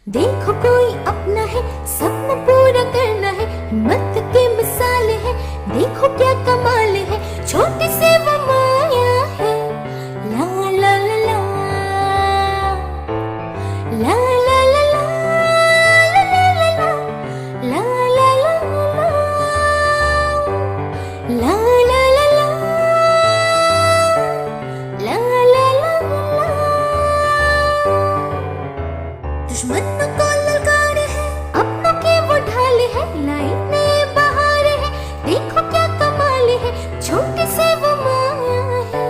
देखो कोई अपना है, सपना पूरा करना है, हिम्मत की मिसाल है, देखो क्या कमाल है, छोटी सी वो माया है। ला ला ला ला ला ला ला ला ला ला ला ला ला ला ला ला ला दुश्मनों को ललकारे हैं, अपनों के वो ढाले हैं, लाई नए बहारे हैं, देखो क्या कमाल है, छोटी सी वो माया है।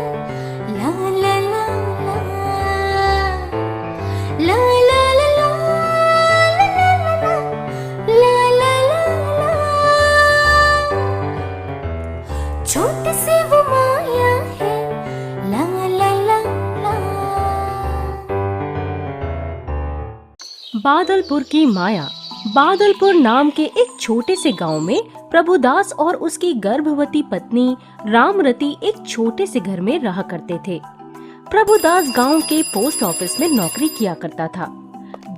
ला ला ला ला ला ला ला ला ला ला ला छोटी सी वो माया है। ला ला ला ला। बादलपुर की माया। बादलपुर नाम के एक छोटे से गांव में प्रभुदास और उसकी गर्भवती पत्नी रामरती एक छोटे से घर में रहा करते थे। प्रभुदास गांव के पोस्ट ऑफिस में नौकरी किया करता था।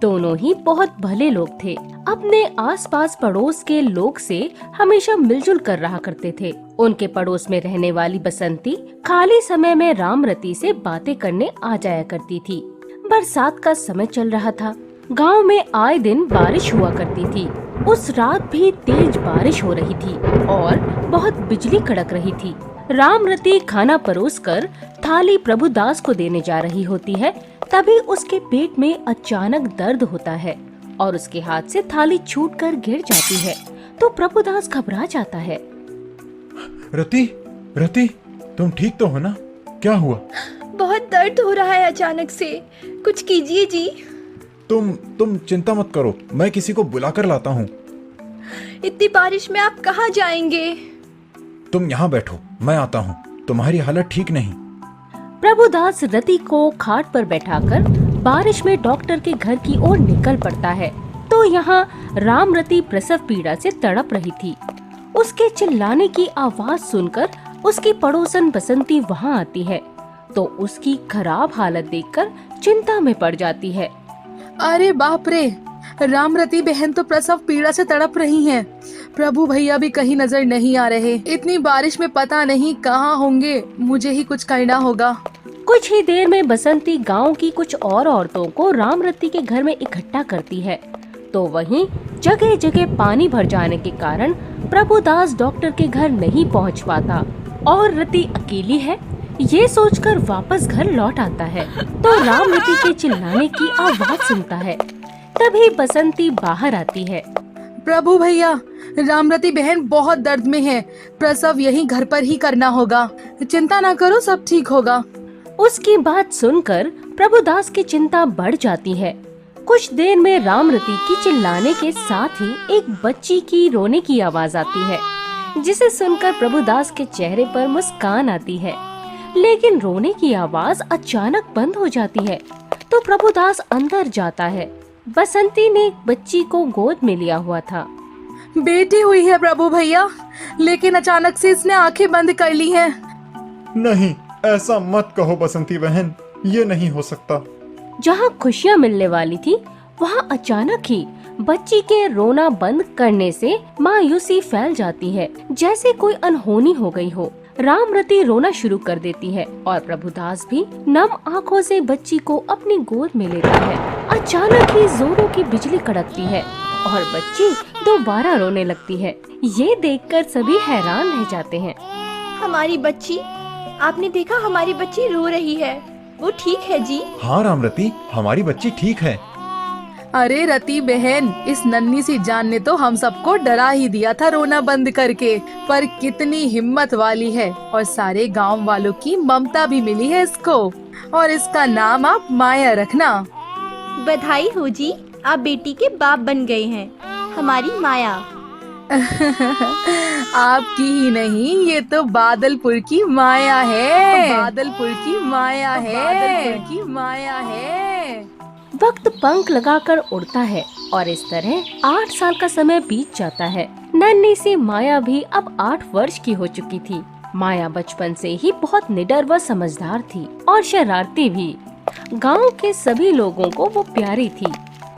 दोनों ही बहुत भले लोग थे। अपने आसपास पड़ोस के लोग से हमेशा मिलजुल कर रहा करते थे। उनके पड़ोस में रहने वाली बसंती खाली समय में रामरती से बातें करने आ जाया करती थी। बरसात का समय चल रहा था। गांव में आए दिन बारिश हुआ करती थी। उस रात भी तेज बारिश हो रही थी और बहुत बिजली कड़क रही थी। रामरती खाना परोसकर थाली प्रभुदास को देने जा रही होती है। तभी उसके पेट में अचानक दर्द होता है और उसके हाथ से थाली छूटकर गिर जाती है तो प्रभुदास घबरा जाता है। रति, रति, तुम ठीक तो हो ना? क्या हुआ? बहुत दर्द हो रहा है अचानक से, कुछ कीजिए जी। तुम चिंता मत करो, मैं किसी को बुलाकर लाता हूँ। इतनी बारिश में आप कहाँ जाएंगे? तुम यहाँ बैठो, मैं आता हूँ। तुम्हारी हालत ठीक नहीं। प्रभुदास रति को खाट पर बैठाकर बारिश में डॉक्टर के घर की ओर निकल पड़ता है तो यहाँ रामरती प्रसव पीड़ा से तड़प रही थी। उसके चिल्लाने की आवाज सुनकर उसकी पड़ोसन बसंती वहाँ आती है तो उसकी खराब हालत देखकर चिंता में पड़ जाती है। अरे बाप रे, रामरती बहन तो प्रसव पीड़ा से तड़प रही हैं। प्रभु भैया भी कहीं नजर नहीं आ रहे। इतनी बारिश में पता नहीं कहाँ होंगे। मुझे ही कुछ करना होगा। कुछ ही देर में बसंती गांव की कुछ और औरतों को रामरती के घर में इकट्ठा करती है तो वहीं जगह जगह पानी भर जाने के कारण प्रभुदास डॉक्टर के घर नहीं पहुंच पाता और रति अकेली है ये सोचकर वापस घर लौट आता है तो रामरती के चिल्लाने की आवाज सुनता है। तभी बसंती बाहर आती है। प्रभु भैया, रामरती बहन बहुत दर्द में है। प्रसव यहीं घर पर ही करना होगा। चिंता ना करो, सब ठीक होगा। उसकी बात सुनकर प्रभुदास की चिंता बढ़ जाती है। कुछ देर में रामरती की चिल्लाने के साथ ही एक बच्ची की रोने की आवाज आती है जिसे सुनकर प्रभुदास के चेहरे पर मुस्कान आती है। लेकिन रोने की आवाज अचानक बंद हो जाती है तो प्रभुदास अंदर जाता है। बसंती ने एक बच्ची को गोद में लिया हुआ था। बेटी हुई है प्रभु भैया, लेकिन अचानक से इसने आंखें बंद कर ली हैं। नहीं, ऐसा मत कहो बसंती बहन, ये नहीं हो सकता। जहाँ खुशियाँ मिलने वाली थी वहाँ अचानक ही बच्ची के रोना बंद करने से मायूसी फैल जाती है जैसे कोई अनहोनी हो गई हो। रामरती रोना शुरू कर देती है और प्रभुदास भी नम आँखों से बच्ची को अपनी गोद में लेता है। अचानक ही जोरों की बिजली कड़कती है और बच्ची दोबारा रोने लगती है। ये देखकर सभी हैरान रह जाते हैं। हमारी बच्ची, आपने देखा हमारी बच्ची रो रही है, वो ठीक है जी? हाँ रामरती, हमारी बच्ची ठीक है। अरे रति बहन, इस नन्ही सी जान ने तो हम सबको डरा ही दिया था रोना बंद करके। पर कितनी हिम्मत वाली है और सारे गांव वालों की ममता भी मिली है इसको। और इसका नाम आप माया रखना। बधाई हो जी, आप बेटी के बाप बन गए हैं। हमारी माया। आपकी ही नहीं, ये तो बादलपुर की माया है। बादलपुर की माया है। बादलपुर की माया है। वक्त पंख लगाकर उड़ता है और इस तरह 8 साल का समय बीत जाता है। नन्ही सी माया भी अब 8 वर्ष की हो चुकी थी। माया बचपन से ही बहुत निडर व समझदार थी और शरारती भी। गांव के सभी लोगों को वो प्यारी थी।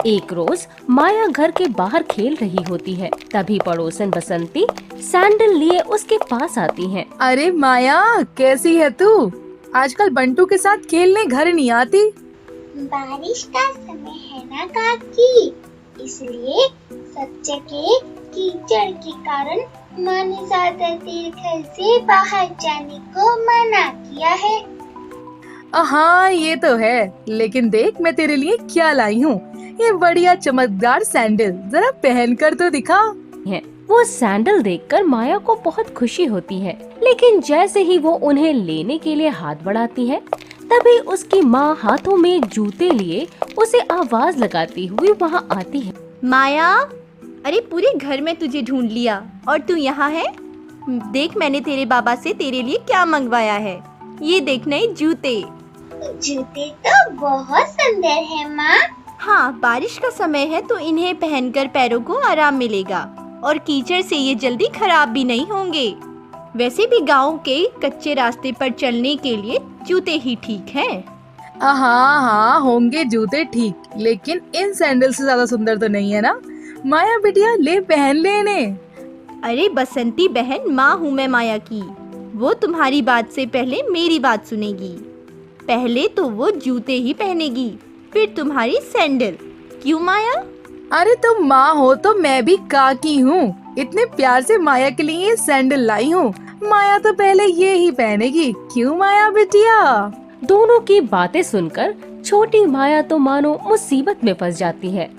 एक रोज माया घर के बाहर खेल रही होती है। तभी पड़ोसन बसंती सैंडल लिए उसके पास आती है। अरे माया, कैसी है तू? आजकल बंटू के साथ खेलने घर नहीं आती। बारिश का समय है ना काकी, इसलिए सच्चे के कीचड़ के कारण माँ ने ज्यादा देर घर से बाहर जाने को मना किया है। हाँ ये तो है, लेकिन देख मैं तेरे लिए क्या लाई हूँ। ये बढ़िया चमकदार सैंडल, जरा पहन कर तो दिखा। है। वो सैंडल देखकर माया को बहुत खुशी होती है, लेकिन जैसे ही वो उन्हें लेने के लिए हाथ बढ़ाती है, तभी उसकी माँ हाथों में जूते लिए उसे आवाज लगाती हुई वहाँ आती है। माया, अरे पूरे घर में तुझे ढूंढ लिया और तू यहाँ है। देख मैंने तेरे बाबा से तेरे लिए क्या मंगवाया है। ये देख नए जूते। जूते तो बहुत सुंदर है माँ। हाँ, बारिश का समय है तो इन्हें पहनकर पैरों को आराम मिलेगा और कीचड़ से ये जल्दी खराब भी नहीं होंगे। वैसे भी गांव के कच्चे रास्ते पर चलने के लिए जूते ही ठीक हैं। हाँ होंगे जूते ठीक, लेकिन इन सैंडल से ज्यादा सुंदर तो नहीं है ना। माया बिटिया, ले पहन ले इन्हें। अरे बसंती बहन, माँ हूँ मैं माया की। वो तुम्हारी बात से पहले मेरी बात सुनेगी। पहले तो वो जूते ही पहनेगी, फिर तुम्हारी सैंडल। क्यों माया? अरे तुम माँ हो तो मैं भी काकी हूँ। इतने प्यार से माया के लिए ये सैंडल लाई हूँ। माया तो पहले ये ही पहनेगी। क्यों माया बिटिया? दोनों की बातें सुनकर छोटी माया तो मानो मुसीबत में फंस जाती है।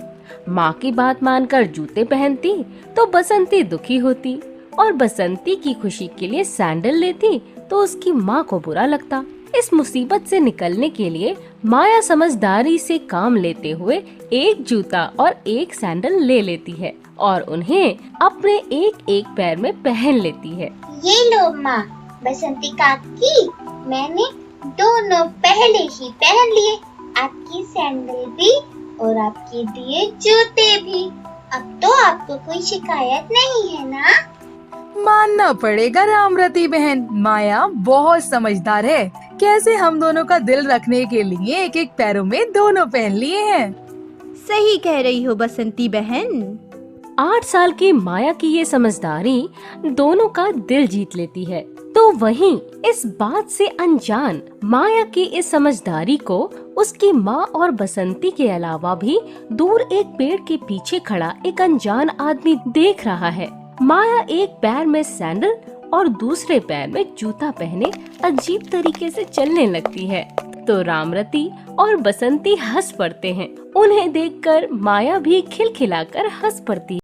माँ की बात मानकर जूते पहनती तो बसंती दुखी होती, और बसंती की खुशी के लिए सैंडल लेती तो उसकी माँ को बुरा लगता। इस मुसीबत से निकलने के लिए माया समझदारी से काम लेते हुए एक जूता और एक सैंडल ले लेती है और उन्हें अपने एक एक पैर में पहन लेती है। ये लो माँ बसंती काकी, मैंने दोनों पहले ही पहन लिए, आपकी सैंडल भी और आपके दिए जूते भी। अब तो आपको कोई शिकायत नहीं है ना? मानना पड़ेगा रामरती बहन, माया बहुत समझदार है। कैसे हम दोनों का दिल रखने के लिए एक एक पैरों में दोनों पहन लिए हैं। सही कह रही हो बसंती बहन। 8 साल की माया की ये समझदारी दोनों का दिल जीत लेती है। तो वहीं इस बात से अनजान माया की इस समझदारी को उसकी माँ और बसंती के अलावा भी दूर एक पेड़ के पीछे खड़ा एक अनजान आदमी देख रहा है। माया एक पैर में सैंडल और दूसरे पैर में जूता पहने अजीब तरीके से चलने लगती है। तो रामरती और बसंती हंस पड़ते हैं। उन्हें देखकर माया भी खिलखिलाकर हंस पड़ती है।